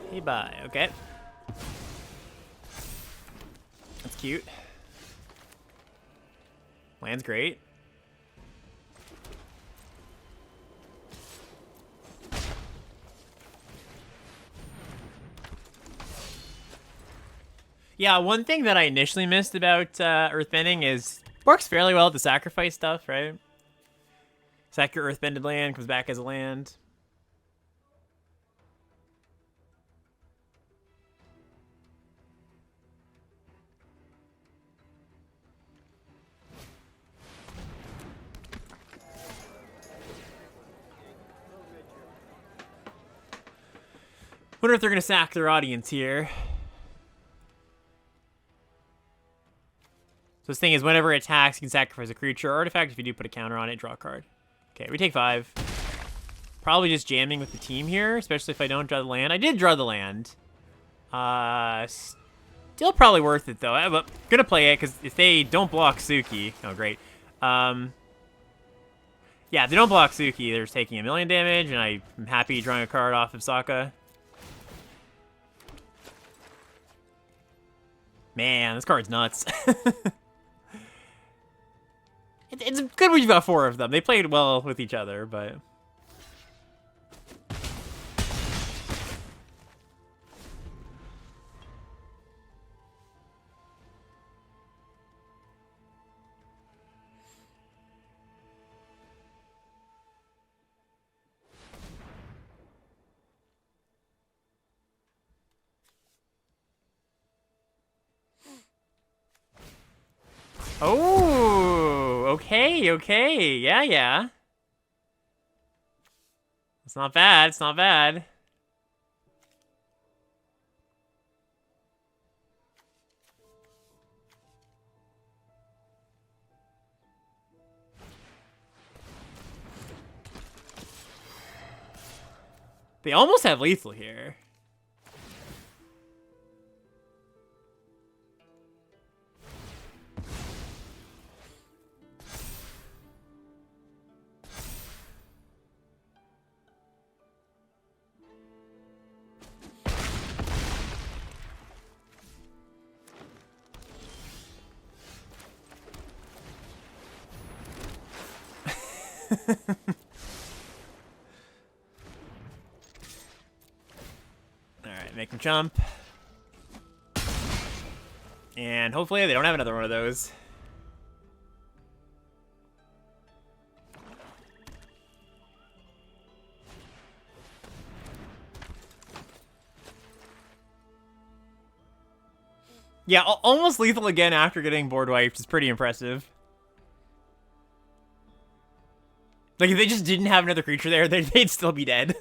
Hey, bye. Okay. That's cute. Land's great. Yeah, one thing that I initially missed about Earthbending is it works fairly well with the sacrifice stuff, right? Sack your Earthbended land, comes back as a land. Wonder if they're going to sack their audience here. So this thing is whenever it attacks, you can sacrifice a creature or artifact. If you do put a counter on it, draw a card. Okay, we take 5. Probably just jamming with the team here, especially if I don't draw the land. I did draw the land. Still probably worth it, though. I'm going to play it, because if they don't block Suki... Oh, great. Yeah, if they don't block Suki, they're taking 1,000,000 damage, and I'm happy drawing a card off of Sokka. Man, this card's nuts. It's good when you've got 4 of them. They played well with each other, but... Oh, okay, okay. Yeah, yeah. It's not bad, it's not bad. They almost have lethal here. Alright, make them jump. And hopefully they don't have another one of those. Yeah, almost lethal again after getting board wiped is pretty impressive. Like, if they just didn't have another creature there, they'd still be dead.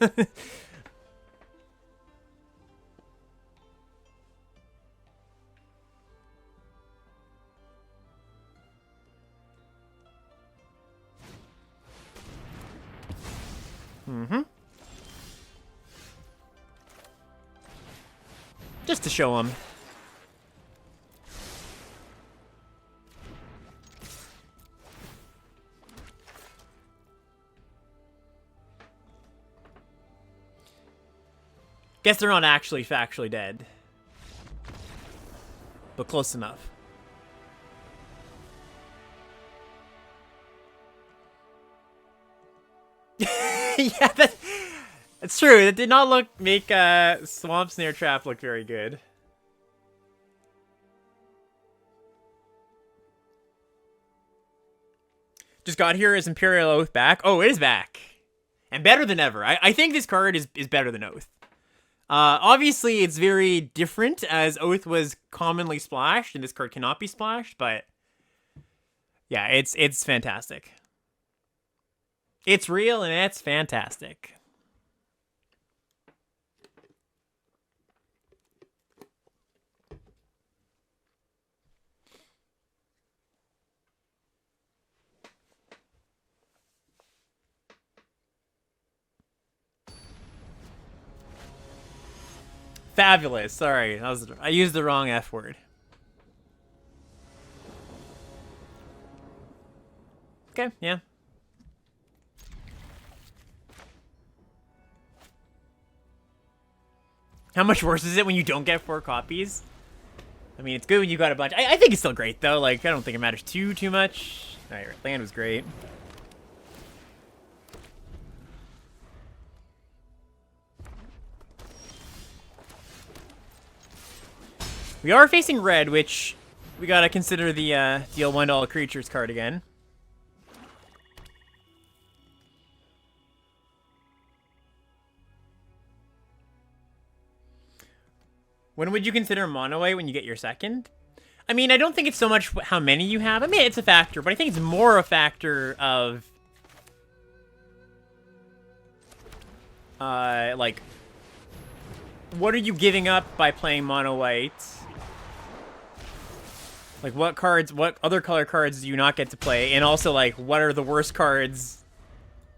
Mm-hmm. Just to show them. Guess they're not actually factually dead. But close enough. Yeah, that's true. It did not make Swamp Snare Trap look very good. Just got here. Is Imperial Oath back? Oh, it is back. And better than ever. I think this card is better than Oath. Obviously, it's very different, as Oath was commonly splashed, and this card cannot be splashed, but... yeah, it's fantastic. It's real, and it's fantastic. Fabulous. Sorry, I used the wrong F word. Okay, yeah. How much worse is it when you don't get 4 copies? I mean, it's good when you got a bunch. I think it's still great, though. Like, I don't think it matters too much. Alright, land was great. We are facing red, which we gotta consider the deal 1 to all creatures card again. When would you consider mono white when you get your second? I mean, I don't think it's so much how many you have. I mean, it's a factor, but I think it's more a factor of... like... what are you giving up by playing mono white? Like, what other color cards do you not get to play? And also, like, what are the worst cards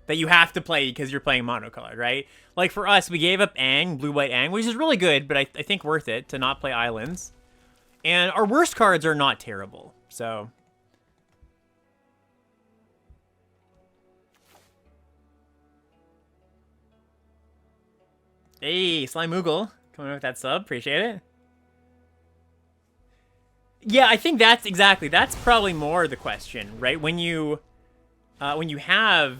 that you have to play because you're playing monocolored, right? Like, for us, we gave up Ang, blue-white Ang, which is really good, but I think worth it to not play islands. And our worst cards are not terrible, so... Hey, Slime Moogle, coming with that sub, appreciate it. Yeah, I think that's probably more the question, right? When you have,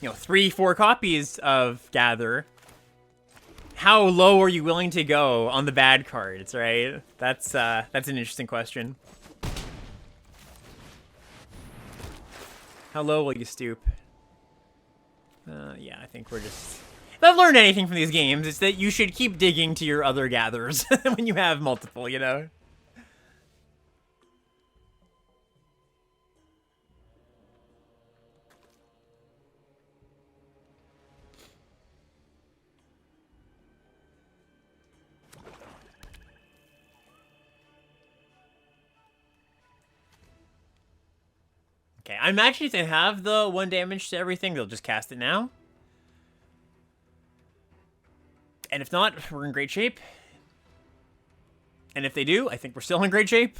3-4 copies of Gather, how low are you willing to go on the bad cards, right? That's an interesting question. How low will you stoop? Yeah, I think we're just... If I've learned anything from these games, it's that you should keep digging to your other gathers when you have multiple, you know? Okay, I imagine if they have the 1 damage to everything, they'll just cast it now. And if not, we're in great shape. And if they do, I think we're still in great shape.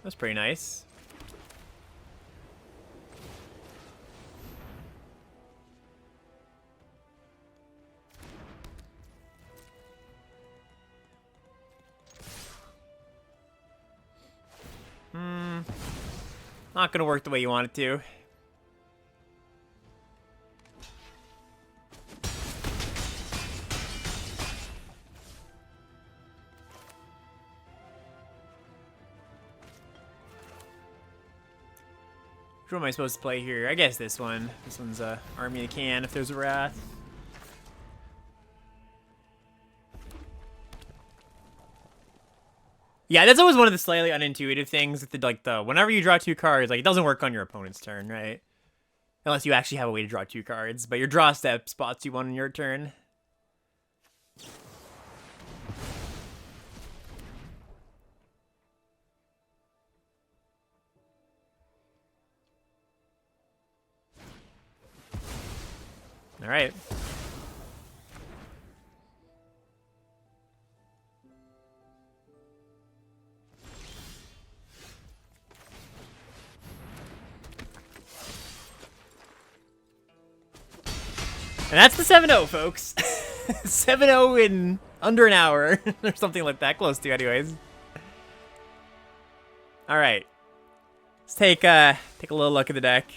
That's pretty nice. Not gonna work the way you want it to. Which one am I supposed to play here? I guess this one. This one's Army of the Can if there's a Wrath. Yeah, that's always one of the slightly unintuitive things with the whenever you draw 2 cards, like it doesn't work on your opponent's turn, right? Unless you actually have a way to draw 2 cards, but your draw step spots you one on your turn. All right. And that's the 7-0, folks. 7-0 in under an hour, or something like that, close to, anyways. All right, let's take a little look at the deck.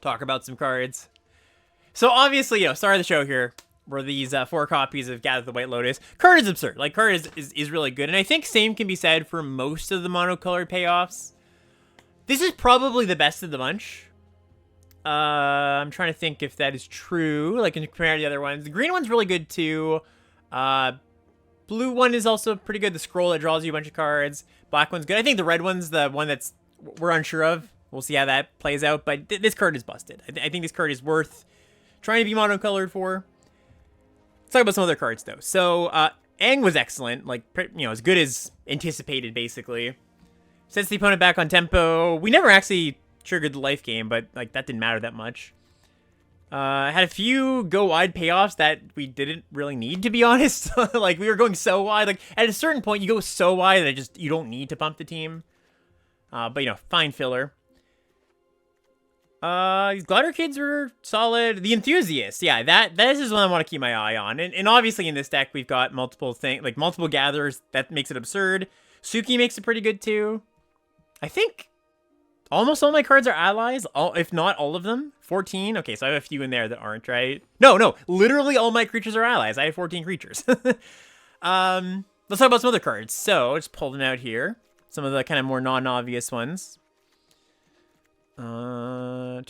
Talk about some cards. So obviously, start of the show here were these 4 copies of Gather the White Lotus. Card is absurd. Like, card is really good, and I think same can be said for most of the monocolored payoffs. This is probably the best of the bunch. I'm trying to think if that is true, like in compared to the other ones. The green one's really good too. Blue one is also pretty good. The scroll that draws you a bunch of cards. Black one's good. I think the red one's the one that's we're unsure of. We'll see how that plays out, but this card is busted. I think this card is worth trying to be monocolored for. Let's talk about some other cards though. So, Aang was excellent, like, as good as anticipated, basically. Sets the opponent back on tempo. We never actually triggered the life game, but like that didn't matter that much. Had a few go wide payoffs that we didn't really need, to be honest. Like, we were going so wide. Like, at a certain point, you go so wide that you don't need to pump the team. But fine filler. These Glider Kids were solid. The Enthusiast, yeah, this is one I want to keep my eye on. And obviously in this deck we've got multiple gatherers. That makes it absurd. Suki makes it pretty good too. I think Almost all my cards are allies, if not all of them. 14. Okay, so I have a few in there that aren't, right? No. Literally all my creatures are allies. I have 14 creatures. Let's talk about some other cards. So, just pull them out here. Some of the kind of more non-obvious ones. Okay,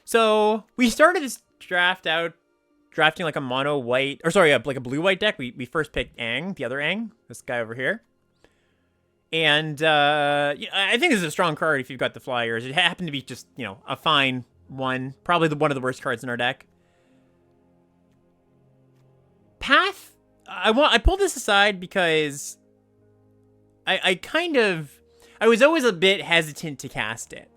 so we started this draft out drafting like a mono white, or sorry, like a blue white deck. We first picked Aang, the other Aang, this guy over here. And yeah, I think this is a strong card if you've got the flyers. It happened to be just, you know, a fine one. Probably one of the worst cards in our deck. Path, I pulled this aside because I was always a bit hesitant to cast it.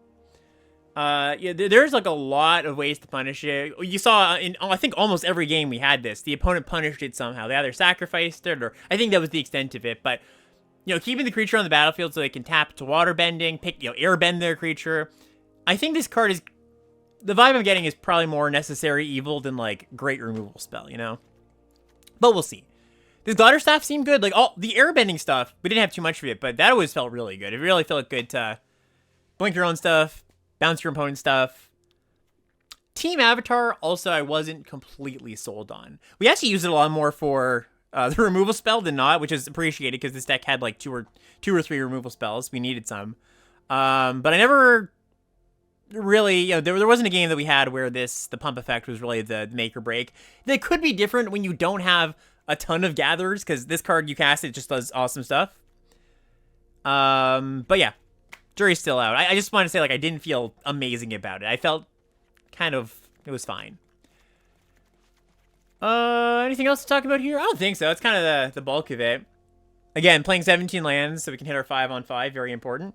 Yeah, there's like a lot of ways to punish it. You saw in, I think, almost every game we had this. The opponent punished it somehow. They either sacrificed it, or I think that was the extent of it. But, you know, keeping the creature on the battlefield so they can tap to water bending, airbend their creature. I think this card is, the vibe I'm getting is probably more necessary evil than like great removal spell, you know? But we'll see. This Glider Staff seemed good. Like, all the airbending stuff, we didn't have too much of it, but that always felt really good. It really felt good to blink your own stuff, bounce your opponent's stuff. Team Avatar, also, I wasn't completely sold on. We actually used it a lot more for the removal spell than not, which is appreciated because this deck had like two or three removal spells. We needed some. But I never really, you know, there wasn't a game that we had where the pump effect was really the make or break. That could be different when you don't have a ton of gatherers, because this card you cast, it just does awesome stuff. But yeah, jury's still out. I just want to say, like, I didn't feel amazing about it. I felt kind of, it was fine. Anything else to talk about here? I don't think so. It's kind of the bulk of it. Again, playing 17 lands so we can hit our 5-on-5, very important.